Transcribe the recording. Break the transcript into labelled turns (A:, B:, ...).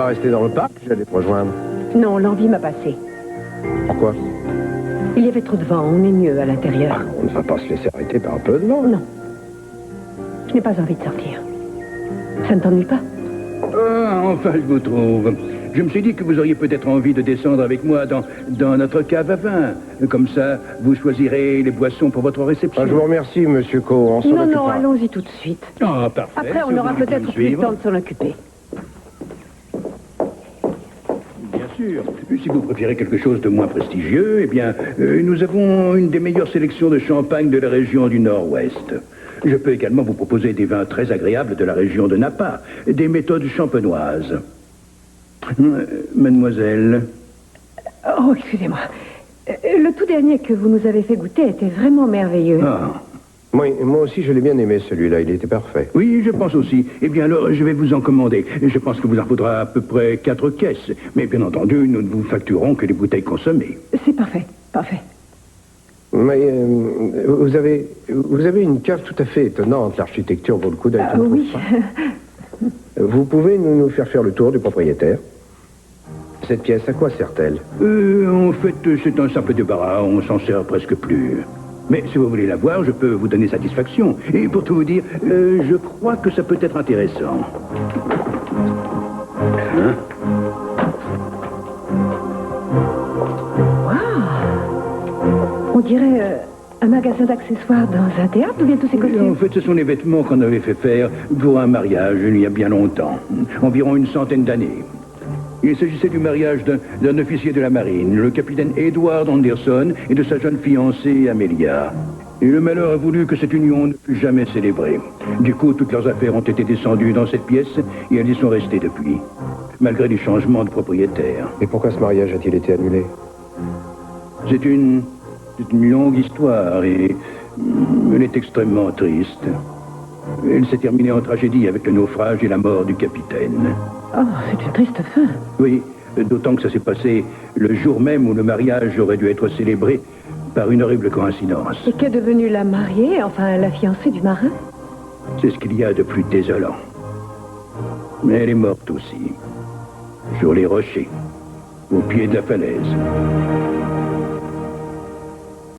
A: rester dans le parc, j'allais te rejoindre.
B: Non, l'envie m'a passé.
A: Pourquoi?
B: Il y avait trop de vent, on est mieux à l'intérieur.
A: On ne va pas se laisser arrêter par un peu de vent.
B: Non. Je n'ai pas envie de sortir. Ça ne t'ennuie pas?
C: Ah, enfin, je vous trouve. Je me suis dit que vous auriez peut-être envie de descendre avec moi dans notre cave à vin. Comme ça, vous choisirez les boissons pour votre réception.
A: Je vous remercie, monsieur Co. On s'en
B: Non,
A: occupera.
B: non, allons-y tout de suite.
C: Ah, parfait.
B: Après, on
C: Si
B: aura
C: vous voulez
B: peut-être
C: me
B: plus le
C: suivre.
B: temps de s'en occuper.
C: Bien sûr. Si vous préférez quelque chose de moins prestigieux, eh bien, nous avons une des meilleures sélections de champagne de la région du Nord-Ouest. Je peux également vous proposer des vins très agréables de la région de Napa, des méthodes champenoises. Mademoiselle.
B: Oh, excusez-moi. Le tout dernier que vous nous avez fait goûter était vraiment merveilleux.
C: Ah.
A: Moi aussi, je l'ai bien aimé, celui-là. Il était parfait.
C: Oui, je pense aussi. Eh bien, alors, je vais vous en commander. Je pense que vous en faudra à peu près 4 caisses. Mais bien entendu, nous ne vous facturons que les bouteilles consommées.
B: C'est parfait, parfait.
A: Mais vous avez une cave tout à fait étonnante. L'architecture vaut le coup d'œil. tu ne trouves
B: Oui.
A: pas? Vous pouvez nous faire le tour du propriétaire? Cette pièce, à quoi sert-elle?
C: En fait, c'est un simple débarras. On s'en sert presque plus. Mais si vous voulez la voir, je peux vous donner satisfaction. Et pour tout vous dire, je crois que ça peut être intéressant. Hein?
B: On dirait un magasin d'accessoires dans un théâtre, d'où viennent tous ces
C: En
B: costumes?
C: fait, ce sont les vêtements qu'on avait fait faire pour un mariage il y a bien longtemps. Environ une centaine d'années. Il s'agissait du mariage d'un officier de la marine, le capitaine Edward Anderson, et de sa jeune fiancée Amelia. Et le malheur a voulu que cette union ne fût jamais célébrée. Du coup, toutes leurs affaires ont été descendues dans cette pièce et elles y sont restées depuis, malgré les changements de propriétaire.
A: Et pourquoi ce mariage a-t-il été annulé?
C: C'est une longue histoire et elle est extrêmement triste. Elle s'est terminée en tragédie avec le naufrage et la mort du capitaine.
B: Oh, c'est une triste fin.
C: Oui, d'autant que ça s'est passé le jour même où le mariage aurait dû être célébré par une horrible coïncidence.
B: Et qu'est devenue la mariée, enfin la fiancée du marin?
C: C'est ce qu'il y a de plus désolant. Mais elle est morte aussi. Sur les rochers, au pied de la falaise.